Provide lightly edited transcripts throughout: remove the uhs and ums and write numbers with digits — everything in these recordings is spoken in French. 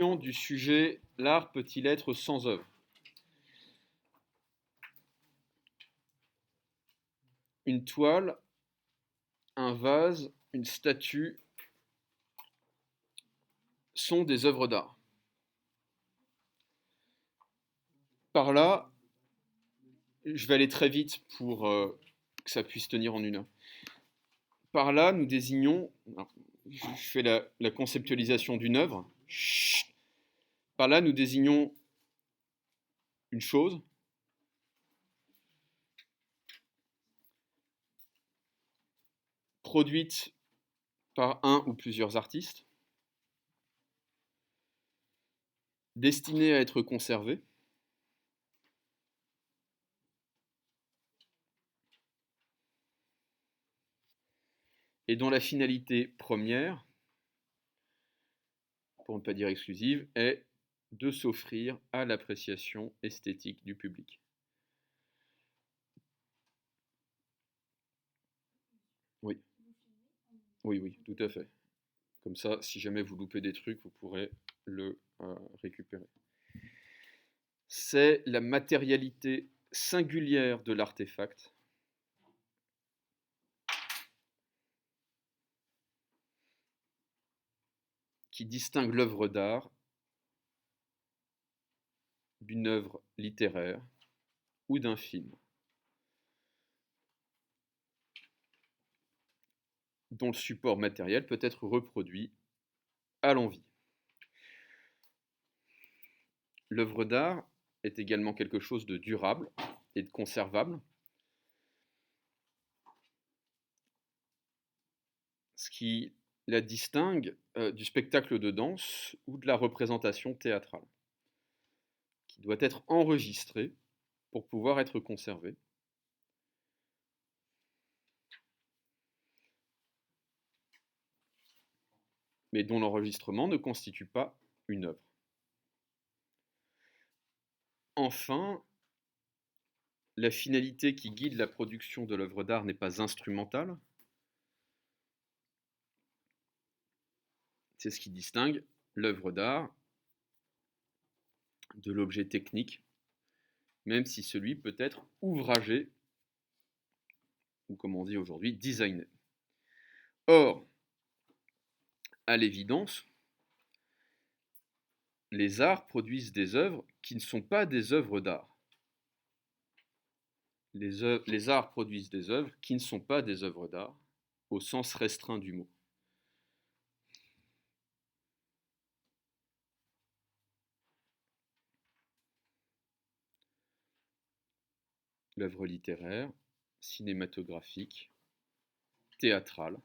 Du sujet l'art peut-il être sans œuvre? Une toile, un vase, une statue sont des œuvres d'art. Par là, je vais aller très vite pour que ça puisse tenir en une heure. Par là, nous désignons, alors, je fais la conceptualisation d'une œuvre. Chut. Par là, nous désignons une chose produite par un ou plusieurs artistes, destinée à être conservée, et dont la finalité première, pour ne pas dire exclusive, est de s'offrir à l'appréciation esthétique du public. Oui, oui, oui, tout à fait. Comme ça, si jamais vous loupez des trucs, vous pourrez le récupérer. C'est la matérialité singulière de l'artefact qui distingue l'œuvre d'art d'une œuvre littéraire ou d'un film, dont le support matériel peut être reproduit à l'envi. L'œuvre d'art est également quelque chose de durable et de conservable, ce qui la distingue du spectacle de danse ou de la représentation théâtrale, qui doit être enregistré pour pouvoir être conservé, mais dont l'enregistrement ne constitue pas une œuvre. Enfin, la finalité qui guide la production de l'œuvre d'art n'est pas instrumentale. C'est ce qui distingue l'œuvre d'art de l'objet technique, même si celui peut être ouvragé, ou comme on dit aujourd'hui, designé. Or, à l'évidence, les arts produisent des œuvres qui ne sont pas des œuvres d'art. Les arts produisent des œuvres qui ne sont pas des œuvres d'art, au sens restreint du mot. L'œuvre littéraire, cinématographique, théâtrale,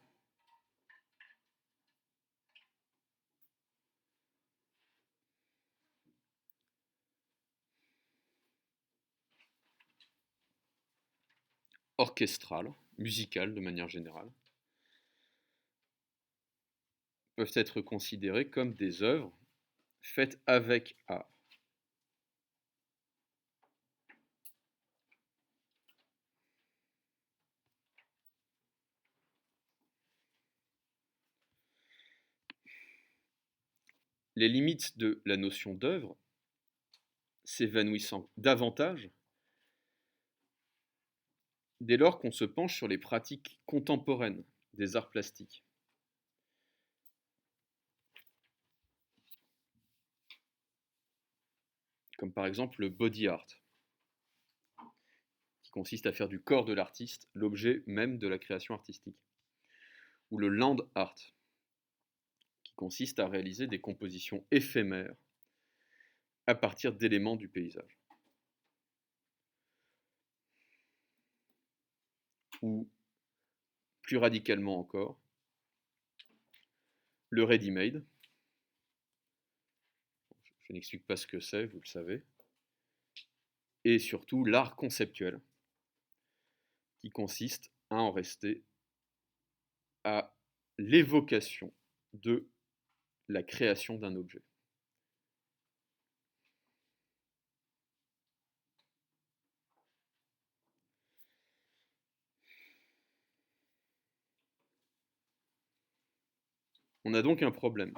orchestrale, musicale de manière générale, peuvent être considérées comme des œuvres faites avec art. Les limites de la notion d'œuvre s'évanouissant davantage dès lors qu'on se penche sur les pratiques contemporaines des arts plastiques, comme par exemple le body art, qui consiste à faire du corps de l'artiste l'objet même de la création artistique, ou le land art, qui consiste à réaliser des compositions éphémères à partir d'éléments du paysage, ou plus radicalement encore, le ready-made. Je n'explique pas ce que c'est, vous le savez, et surtout l'art conceptuel, qui consiste à en rester à l'évocation de la création d'un objet. On a donc un problème.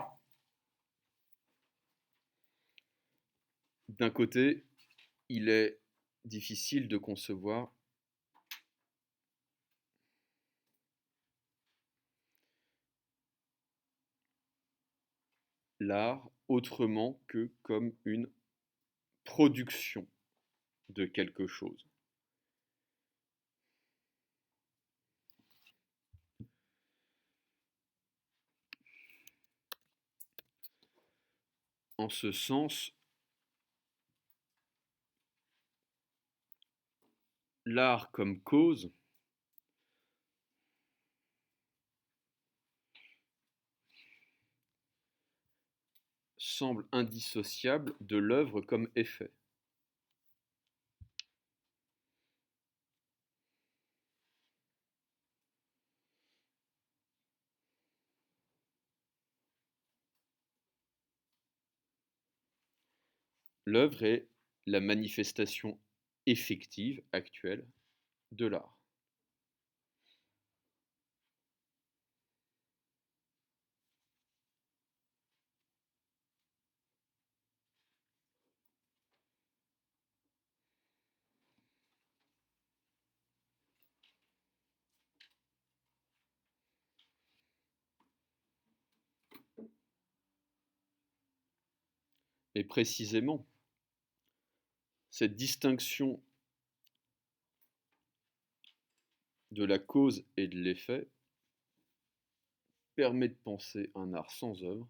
D'un côté, il est difficile de concevoir l'art autrement que comme une production de quelque chose. En ce sens, l'art comme cause semble indissociable de l'œuvre comme effet. L'œuvre est la manifestation effective actuelle de l'art. Et précisément, cette distinction de la cause et de l'effet permet de penser un art sans œuvre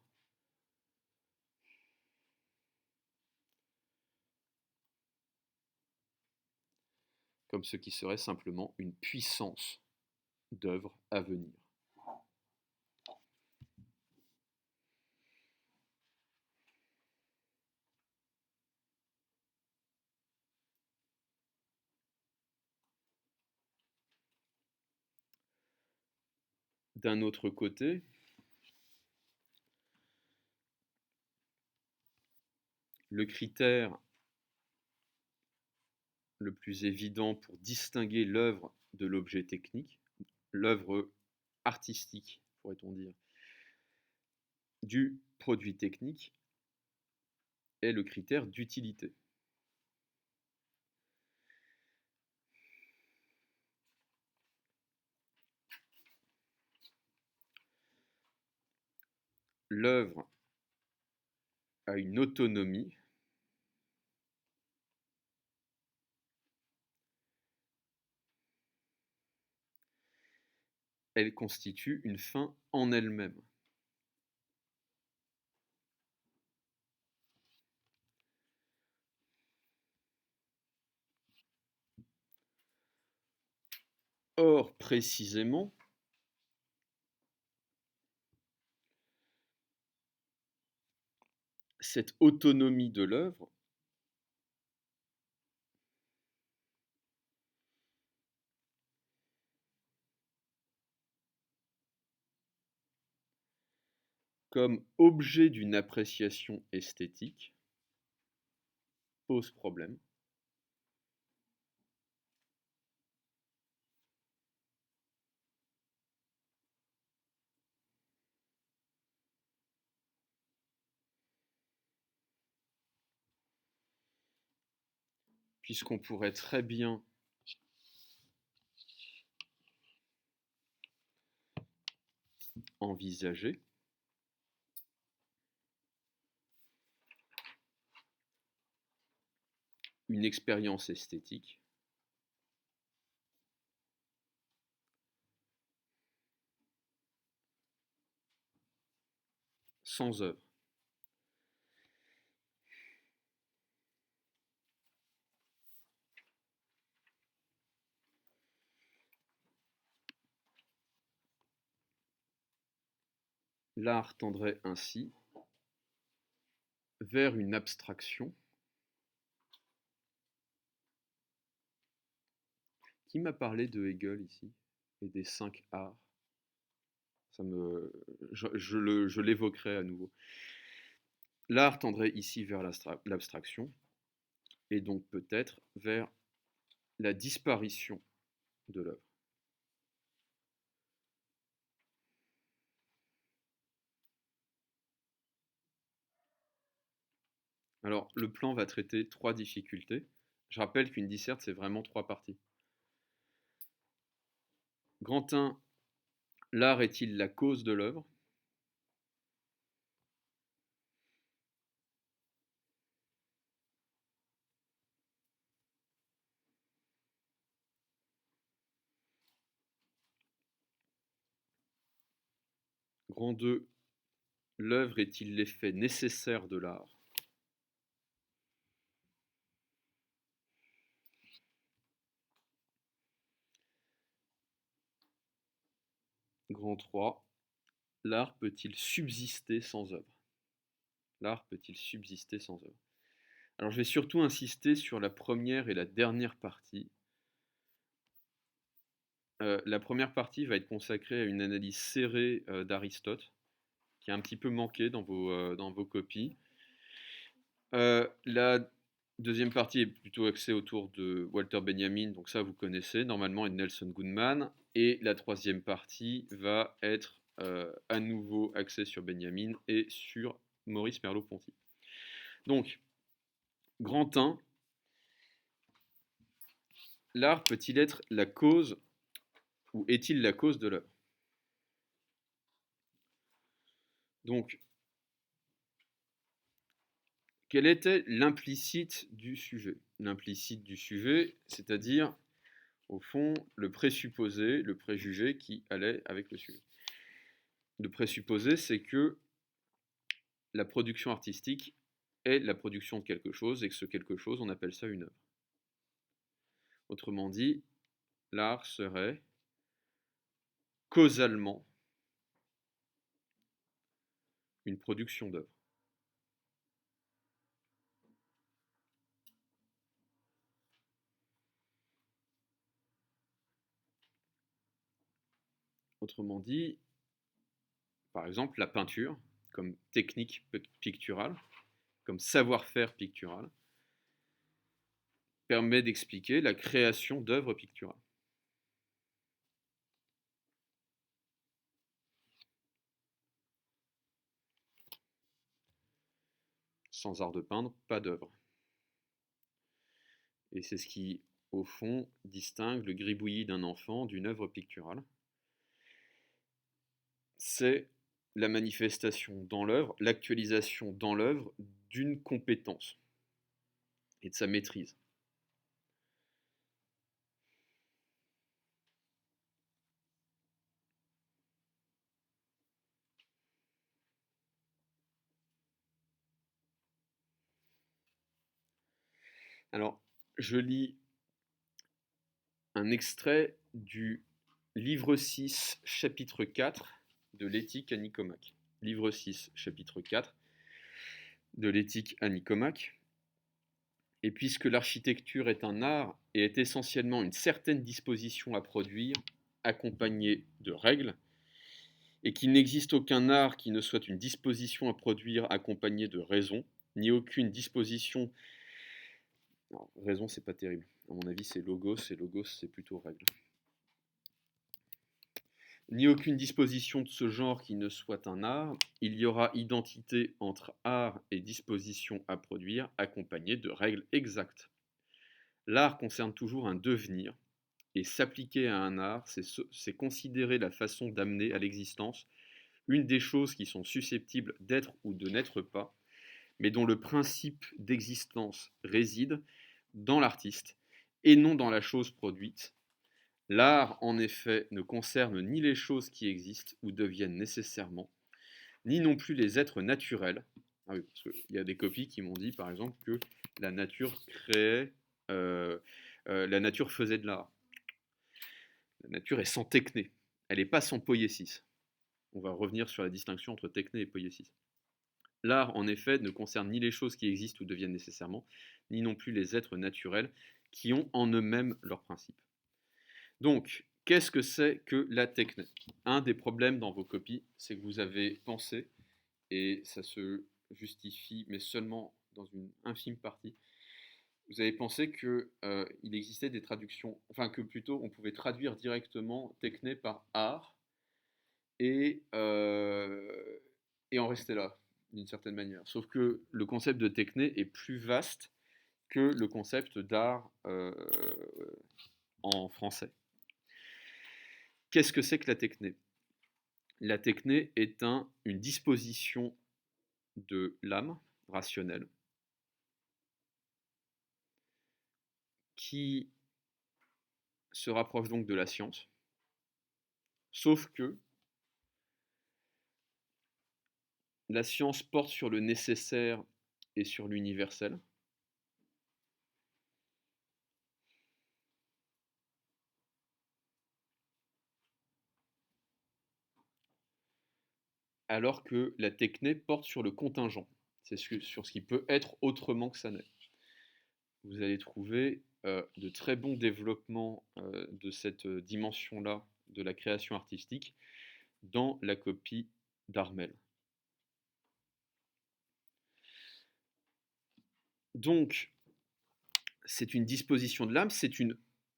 comme ce qui serait simplement une puissance d'œuvre à venir. D'un autre côté, le critère le plus évident pour distinguer l'œuvre de l'objet technique, l'œuvre artistique, pourrait-on dire, du produit technique, est le critère d'utilité. L'œuvre a une autonomie elle constitue une fin en elle-même. Or, précisément, cette autonomie de l'œuvre comme objet d'une appréciation esthétique pose problème. Puisqu'on pourrait très bien envisager une expérience esthétique sans œuvre. L'art tendrait ainsi vers une abstraction qui m'a parlé de Hegel ici et des 5 arts. Je l'évoquerai à nouveau. L'art tendrait ici vers l'abstraction et donc peut-être vers la disparition de l'œuvre. Alors, le plan va traiter 3 difficultés. Je rappelle qu'une disserte, c'est vraiment 3 parties. Grand 1, l'art est-il la cause de l'œuvre? Grand 2, l'œuvre est-il l'effet nécessaire de l'art? Grand 3, l'art peut-il subsister sans œuvre? L'art peut-il subsister sans œuvre? Alors je vais surtout insister sur la première et la dernière partie. La première partie va être consacrée à une analyse serrée d'Aristote, qui a un petit peu manqué dans vos copies. La deuxième partie est plutôt axée autour de Walter Benjamin, donc ça vous connaissez normalement, et de Nelson Goodman. Et la troisième partie va être à nouveau axée sur Benjamin et sur Maurice Merleau-Ponty. Donc, grand 1, l'art peut-il être la cause ou est-il la cause de l'œuvre? Donc, quel était l'implicite du sujet? L'implicite du sujet, c'est-à-dire, au fond, le présupposé, le préjugé qui allait avec le sujet. Le présupposé, c'est que la production artistique est la production de quelque chose et que ce quelque chose, on appelle ça une œuvre. Autrement dit, l'art serait causalement une production d'œuvre. Autrement dit, par exemple, la peinture, comme technique picturale, comme savoir-faire pictural, permet d'expliquer la création d'œuvres picturales. Sans art de peindre, pas d'œuvre. Et c'est ce qui, au fond, distingue le gribouillis d'un enfant d'une œuvre picturale. C'est la manifestation dans l'œuvre, l'actualisation dans l'œuvre d'une compétence et de sa maîtrise. Alors, je lis un extrait du livre 6, chapitre 4 de l'éthique à Nicomaque. Livre 6, chapitre 4 de l'éthique à Nicomaque. Et puisque l'architecture est un art et est essentiellement une certaine disposition à produire, accompagnée de règles, et qu'il n'existe aucun art qui ne soit une disposition à produire accompagnée de raison, ni aucune disposition... Non, raison, c'est pas terrible. À mon avis, c'est logos, et logos, c'est plutôt règle. Ni aucune disposition de ce genre qui ne soit un art, il y aura identité entre art et disposition à produire, accompagnée de règles exactes. L'art concerne toujours un devenir, et s'appliquer à un art, c'est considérer la façon d'amener à l'existence une des choses qui sont susceptibles d'être ou de n'être pas, mais dont le principe d'existence réside dans l'artiste et non dans la chose produite. L'art, en effet, ne concerne ni les choses qui existent ou deviennent nécessairement, ni non plus les êtres naturels. Ah oui, parce qu'il y a des copies qui m'ont dit, par exemple, que la nature créait, la nature faisait de l'art. La nature est sans techné, elle n'est pas sans poiesis. On va revenir sur la distinction entre techné et poiesis. L'art, en effet, ne concerne ni les choses qui existent ou deviennent nécessairement, ni non plus les êtres naturels qui ont en eux-mêmes leurs principes. Donc, qu'est-ce que c'est que la techné? Un des problèmes dans vos copies, c'est que vous avez pensé, et ça se justifie, mais seulement dans une infime partie, vous avez pensé qu'il existait des traductions, enfin que plutôt on pouvait traduire directement techné par art et en rester là. d'une certaine manière. Sauf que le concept de techné est plus vaste que le concept d'art en français. Qu'est-ce que c'est que la techné? La techné est une disposition de l'âme rationnelle qui se rapproche donc de la science, sauf que la science porte sur le nécessaire et sur l'universel, alors que la techné porte sur le contingent, c'est sur ce qui peut être autrement que ça n'est. Vous allez trouver de très bons développements de cette dimension-là de la création artistique dans la copie d'Armel. Donc, c'est une disposition de l'âme,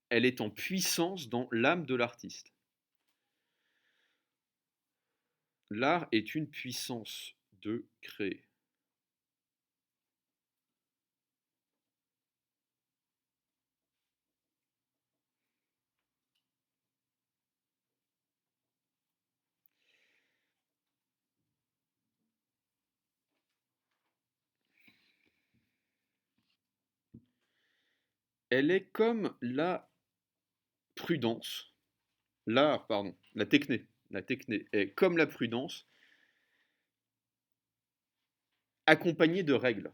elle est en puissance dans l'âme de l'artiste. L'art est une puissance de créer. Elle est comme la prudence, l'art, pardon, la techné est comme la prudence, accompagnée de règles.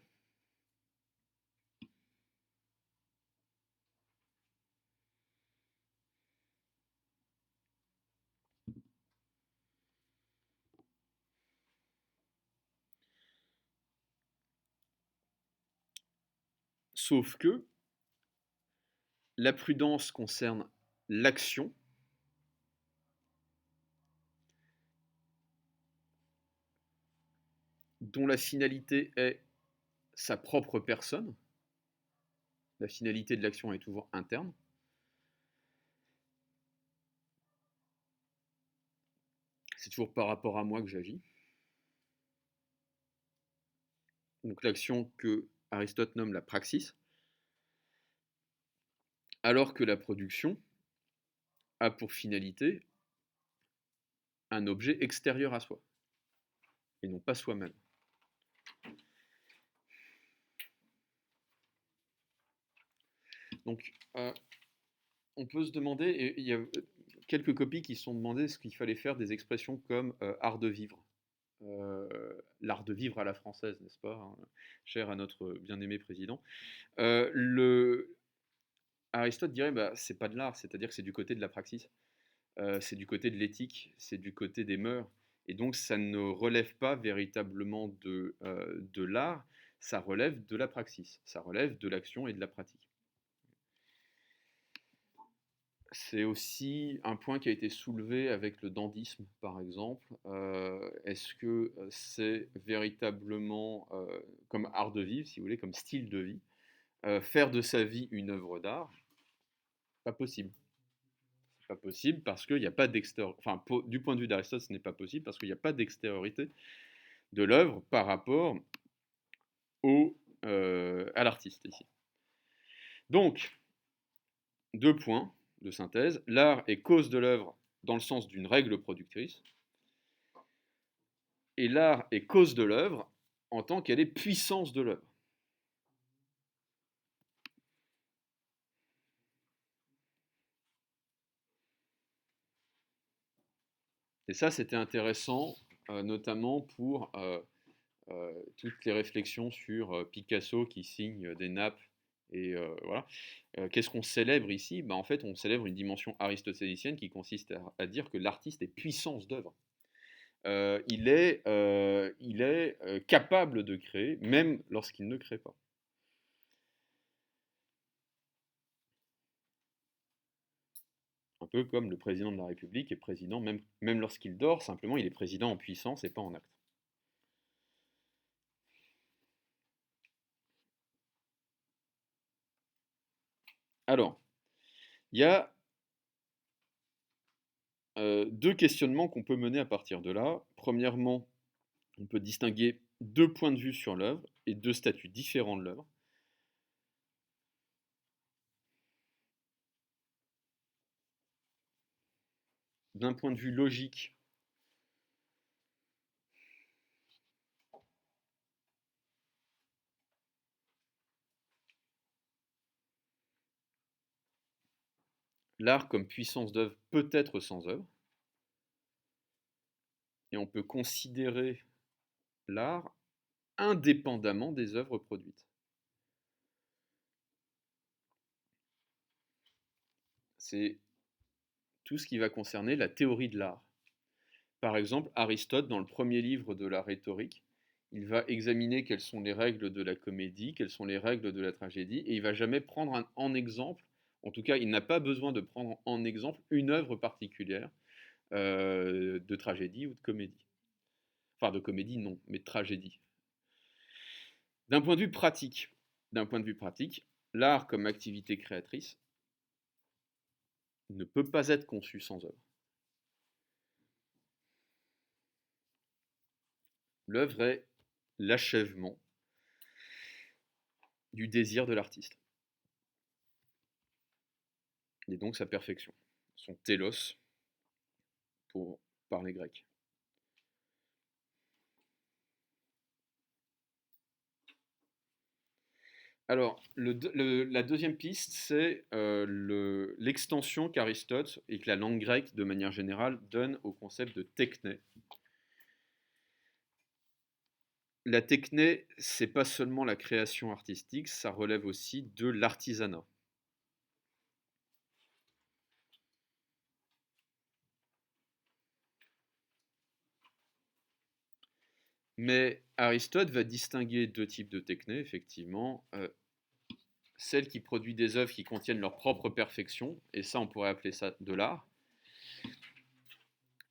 Sauf que la prudence concerne l'action, dont la finalité est sa propre personne. La finalité de l'action est toujours interne. C'est toujours par rapport à moi que j'agis. Donc l'action que Aristote nomme la praxis, alors que la production a pour finalité un objet extérieur à soi, et non pas soi-même. Donc, on peut se demander, et il y a quelques copies qui se sont demandé ce qu'il fallait faire des expressions comme art de vivre. L'art de vivre à la française, n'est-ce pas, hein, cher à notre bien-aimé président. Aristote dirait, bah, c'est pas de l'art, c'est-à-dire que c'est du côté de la praxis, c'est du côté de l'éthique, c'est du côté des mœurs, et donc ça ne relève pas véritablement de l'art, ça relève de la praxis, ça relève de l'action et de la pratique. C'est aussi un point qui a été soulevé avec le dandysme, par exemple. Est-ce que c'est véritablement comme art de vivre, si vous voulez, comme style de vie, faire de sa vie une œuvre d'art? Pas possible. C'est pas possible parce qu'il n'y a pas d'extériorité. Enfin, du point de vue d'Aristote, ce n'est pas possible parce qu'il n'y a pas d'extériorité de l'œuvre par rapport à l'artiste ici. Donc, deux points de synthèse. L'art est cause de l'œuvre dans le sens d'une règle productrice, et l'art est cause de l'œuvre en tant qu'elle est puissance de l'œuvre. Et ça, c'était intéressant, notamment pour toutes les réflexions sur Picasso qui signe des nappes. Et voilà. Qu'est-ce qu'on célèbre ici? En fait, on célèbre une dimension aristotélicienne qui consiste à dire que l'artiste est puissance d'œuvre. Il est capable de créer, même lorsqu'il ne crée pas. Un peu comme le président de la République est président, même lorsqu'il dort, simplement il est président en puissance et pas en acte. Alors, il y a deux questionnements qu'on peut mener à partir de là. Premièrement, on peut distinguer deux points de vue sur l'œuvre et deux statuts différents de l'œuvre. D'un point de vue logique, l'art comme puissance d'œuvre peut être sans œuvre, et on peut considérer l'art indépendamment des œuvres produites. C'est tout ce qui va concerner la théorie de l'art. Par exemple, Aristote, dans le premier livre de la rhétorique, il va examiner quelles sont les règles de la comédie, quelles sont les règles de la tragédie, et il va jamais prendre en exemple, en tout cas, il n'a pas besoin de prendre en exemple une œuvre particulière de tragédie ou de comédie. Enfin, de comédie, non, mais de tragédie. D'un point de vue pratique, l'art comme activité créatrice ne peut pas être conçu sans œuvre. L'œuvre est l'achèvement du désir de l'artiste, et donc sa perfection, son télos par les Grecs. Alors, la deuxième piste, c'est l'extension qu'Aristote et que la langue grecque, de manière générale, donne au concept de techné. La techné, c'est pas seulement la création artistique, ça relève aussi de l'artisanat. Mais Aristote va distinguer deux types de techné, effectivement. Celle qui produit des œuvres qui contiennent leur propre perfection, et ça on pourrait appeler ça de l'art,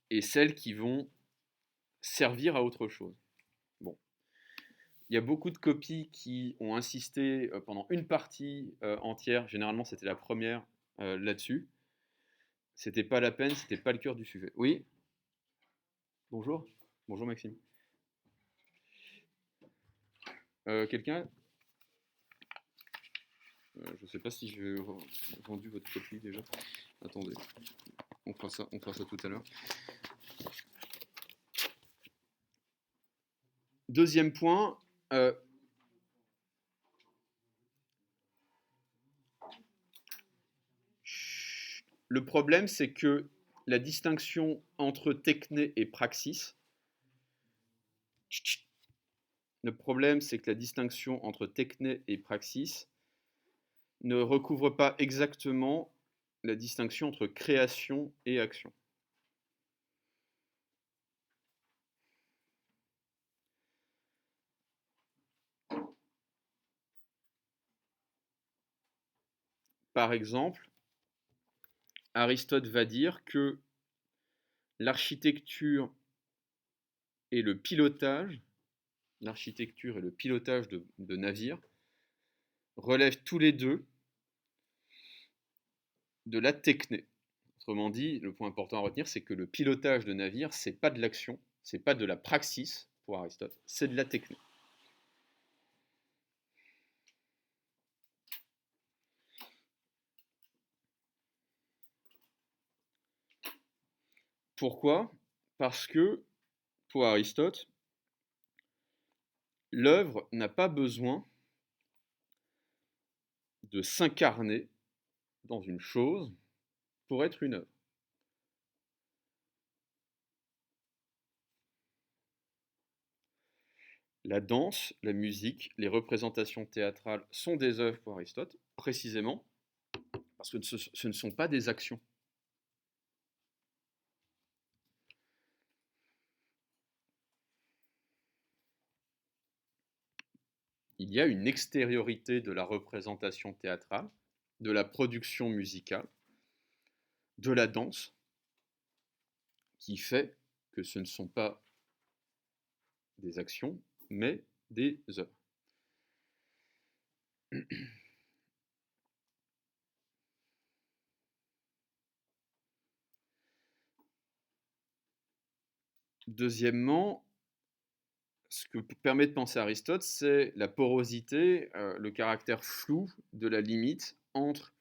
et celles qui vont servir à autre chose. Bon. Il y a beaucoup de copies qui ont insisté pendant une partie entière, généralement c'était la première là-dessus. C'était pas la peine, c'était pas le cœur du sujet. Oui. Bonjour. Bonjour Maxime. Quelqu'un je sais pas si j'ai vendu votre copie déjà. Attendez, on fera ça tout à l'heure. Deuxième point, le problème c'est que la distinction entre techné et praxis, le problème c'est que la distinction entre techné et praxis ne recouvre pas exactement la distinction entre création et action. Par exemple, Aristote va dire que l'architecture et le pilotage, de navires relèvent tous les deux de la techné. Autrement dit, le point important à retenir, c'est que le pilotage de navires, c'est pas de l'action, c'est pas de la praxis pour Aristote, c'est de la techné. Pourquoi? Parce que, pour Aristote, l'œuvre n'a pas besoin de s'incarner dans une chose pour être une œuvre. La danse, la musique, les représentations théâtrales sont des œuvres pour Aristote, précisément parce que ce ne sont pas des actions. Il y a une extériorité de la représentation théâtrale, de la production musicale, de la danse, qui fait que ce ne sont pas des actions, mais des œuvres. Deuxièmement, ce que permet de penser Aristote, c'est la porosité, le caractère flou de la limite entre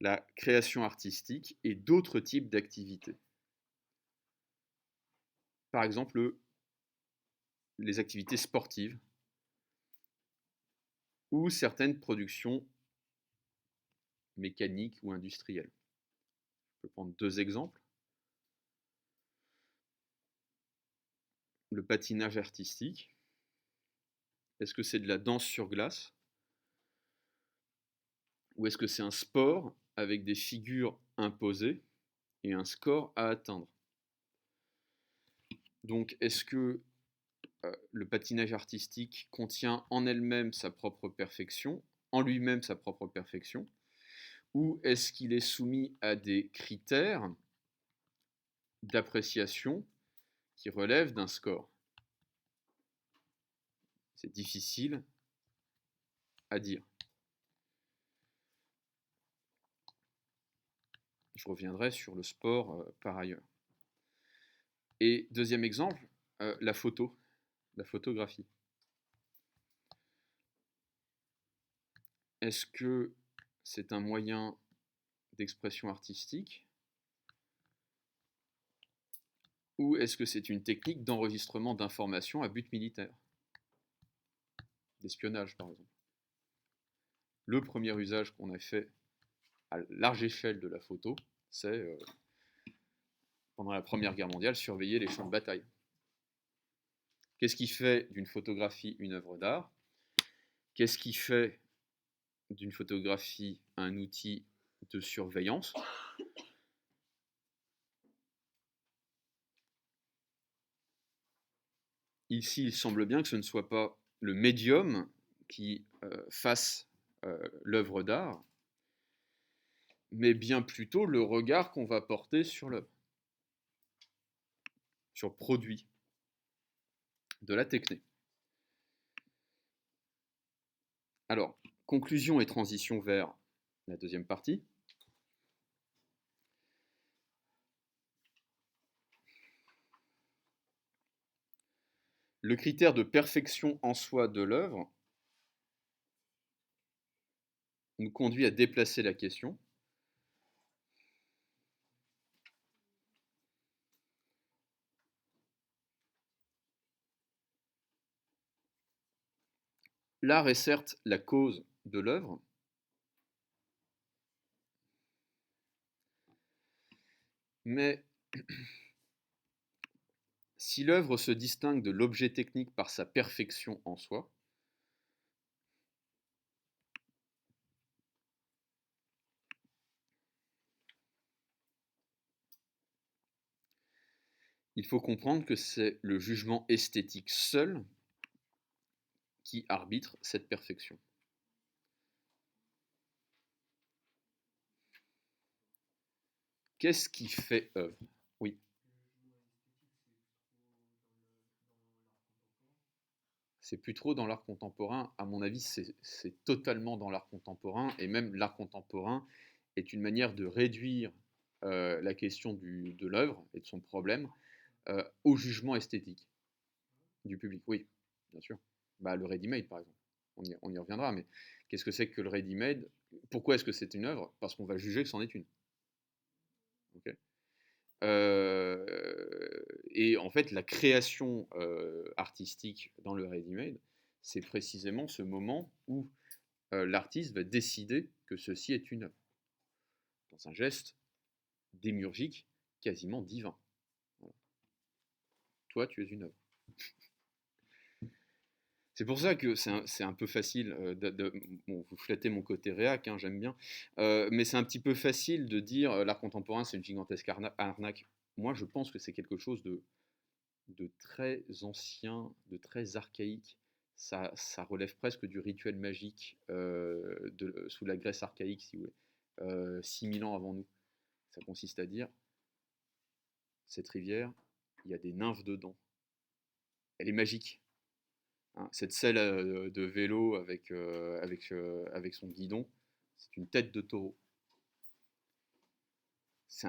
la création artistique et d'autres types d'activités. Par exemple, les activités sportives ou certaines productions mécaniques ou industrielles. Je peux prendre deux exemples. Le patinage artistique. Est-ce que c'est de la danse sur glace? Ou est-ce que c'est un sport avec des figures imposées et un score à atteindre? Donc, est-ce que le patinage artistique contient en elle-même sa propre perfection, en lui-même sa propre perfection, ou est-ce qu'il est soumis à des critères d'appréciation qui relèvent d'un score? C'est difficile à dire. Je reviendrai sur le sport par ailleurs. Et deuxième exemple, la photographie. Est-ce que c'est un moyen d'expression artistique ou est-ce que c'est une technique d'enregistrement d'informations à but militaire? D'espionnage, par exemple. Le premier usage qu'on a fait à large échelle de la photo, c'est pendant la Première Guerre mondiale, surveiller les champs de bataille. Qu'est-ce qui fait d'une photographie une œuvre d'art? Qu'est-ce qui fait d'une photographie un outil de surveillance? Ici, il semble bien que ce ne soit pas le médium qui fasse l'œuvre d'art, mais bien plutôt le regard qu'on va porter sur l'œuvre, sur le produit de la technique. Alors, conclusion et transition vers la deuxième partie. Le critère de perfection en soi de l'œuvre nous conduit à déplacer la question. L'art est certes la cause de l'œuvre, mais si l'œuvre se distingue de l'objet technique par sa perfection en soi, il faut comprendre que c'est le jugement esthétique seul qui arbitre cette perfection. Qu'est-ce qui fait œuvre? Oui. C'est plus trop dans l'art contemporain. À mon avis, c'est totalement dans l'art contemporain. Et même l'art contemporain est une manière de réduire la question de l'œuvre et de son problème au jugement esthétique du public. Oui, bien sûr. Bah, le ready-made, par exemple. On y reviendra. Mais qu'est-ce que c'est que le ready-made? Pourquoi est-ce que c'est une œuvre? Parce qu'on va juger que c'en est une. Okay. Et en fait, la création artistique dans le ready-made, c'est précisément ce moment où l'artiste va décider que ceci est une œuvre, dans un geste démiurgique, quasiment divin. Voilà. Toi, tu es une œuvre. C'est pour ça que c'est un peu facile bon, vous flattez mon côté réac, hein, j'aime bien, mais c'est un petit peu facile de dire l'art contemporain c'est une gigantesque arnaque. Moi, je pense que c'est quelque chose de très ancien, de très archaïque. Ça relève presque du rituel magique sous la Grèce archaïque, si vous voulez, 6000 ans avant nous. Ça consiste à dire, cette rivière, il y a des nymphes dedans. Elle est magique. Hein. Cette selle de vélo avec son guidon, c'est une tête de taureau. C'est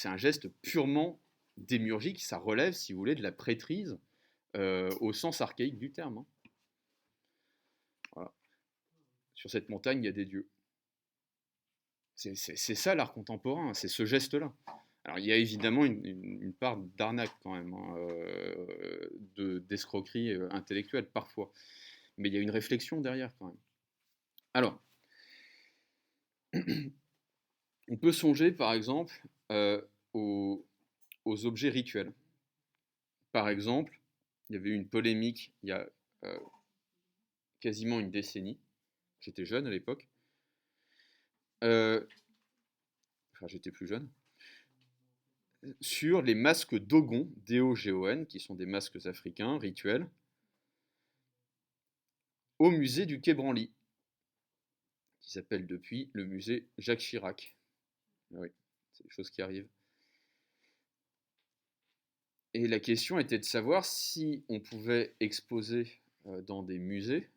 un geste purement démiurgique, ça relève, si vous voulez, de la prêtrise au sens archaïque du terme, hein. Voilà. Sur cette montagne, il y a des dieux. C'est ça l'art contemporain, c'est ce geste-là. Alors il y a évidemment une part d'arnaque quand même, hein, d'escroquerie intellectuelle parfois, mais il y a une réflexion derrière quand même. Alors, on peut songer par exemple aux, aux objets rituels. Par exemple, il y avait eu une polémique il y a euh, quasiment une décennie, j'étais jeune à l'époque, enfin j'étais plus jeune, sur les masques Dogon, D-O-G-O-N, qui sont des masques africains rituels, au musée du Quai Branly, qui s'appelle depuis le musée Jacques Chirac. Ah oui, c'est des choses qui arrivent. Et la question était de savoir si on pouvait exposer dans des musées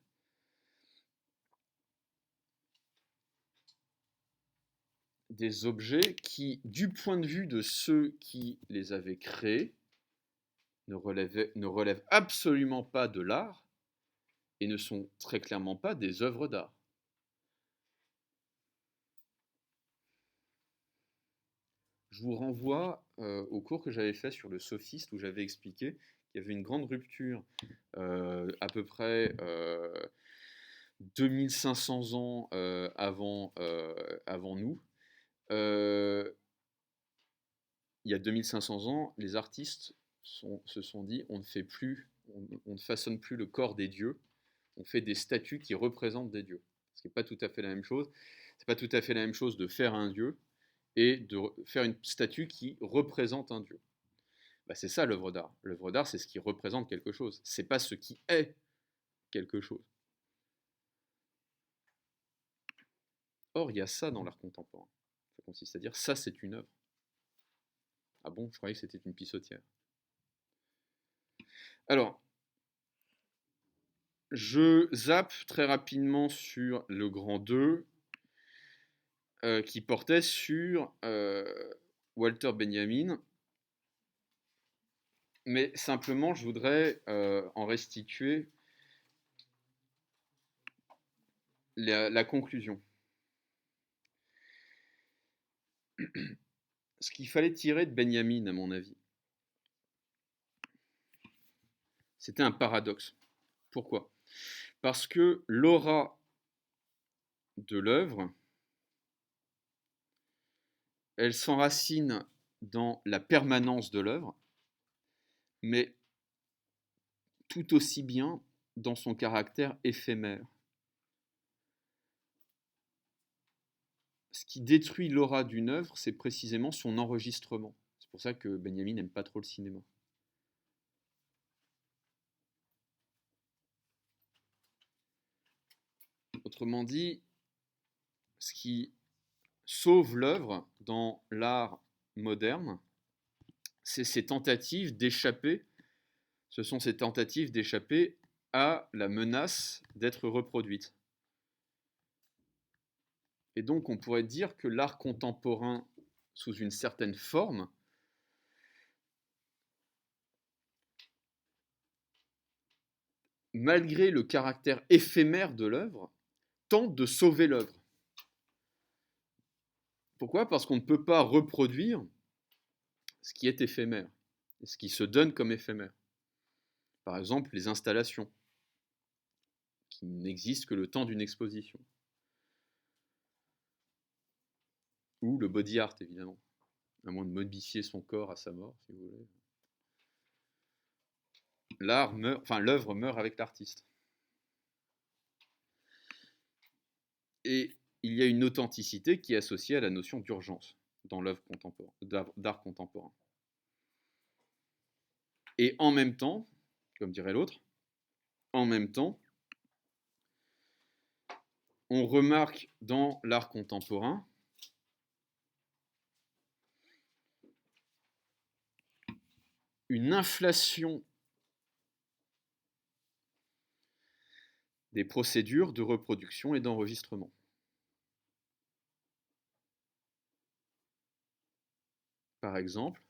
des objets qui, du point de vue de ceux qui les avaient créés, ne relèvent absolument pas de l'art et ne sont très clairement pas des œuvres d'art. Je vous renvoie au cours que j'avais fait sur le sophiste où j'avais expliqué qu'il y avait une grande rupture à peu près 2500 ans avant nous. Il y a 2500 ans, les artistes se sont dit on ne façonne plus le corps des dieux, on fait des statues qui représentent des dieux. Ce qui n'est pas tout à fait la même chose. C'est pas tout à fait la même chose de faire un dieu et de faire une statue qui représente un dieu. Bah, c'est ça l'œuvre d'art. L'œuvre d'art, c'est ce qui représente quelque chose. C'est pas ce qui est quelque chose. Or, il y a ça dans l'art contemporain. Ça consiste à dire ça, c'est une œuvre. Ah bon, je croyais que c'était une pissotière. Alors, je zappe très rapidement sur le grand 2 qui portait sur Walter Benjamin. Mais simplement, je voudrais en restituer la conclusion. Ce qu'il fallait tirer de Benjamin, à mon avis, c'était un paradoxe. Pourquoi? Parce que l'aura de l'œuvre, elle s'enracine dans la permanence de l'œuvre, mais tout aussi bien dans son caractère éphémère. Ce qui détruit l'aura d'une œuvre, c'est précisément son enregistrement. C'est pour ça que Benjamin n'aime pas trop le cinéma. Autrement dit, ce qui sauve l'œuvre dans l'art moderne, c'est ces tentatives d'échapper, ce sont ces tentatives d'échapper à la menace d'être reproduite. Et donc on pourrait dire que l'art contemporain, sous une certaine forme, malgré le caractère éphémère de l'œuvre, tente de sauver l'œuvre. Pourquoi? Parce qu'on ne peut pas reproduire ce qui est éphémère, ce qui se donne comme éphémère. Par exemple, les installations, qui n'existent que le temps d'une exposition. Ou le body art, évidemment, à moins de modifier son corps à sa mort, si vous voulez. L'art meurt, enfin l'œuvre meurt avec l'artiste. Et il y a une authenticité qui est associée à la notion d'urgence dans l'œuvre d'art contemporain. Et en même temps, comme dirait l'autre, en même temps, on remarque dans l'art contemporain une inflation des procédures de reproduction et d'enregistrement. Par exemple,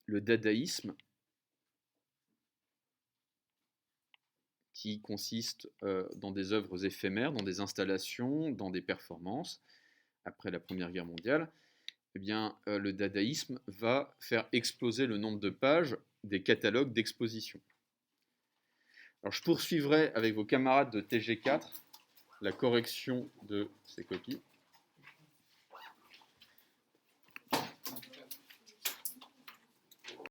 le dadaïsme qui consiste dans des œuvres éphémères, dans des installations, dans des performances. Après la Première Guerre mondiale, eh bien, le dadaïsme va faire exploser le nombre de pages des catalogues d'exposition. Alors, je poursuivrai avec vos camarades de TG4 la correction de ces copies.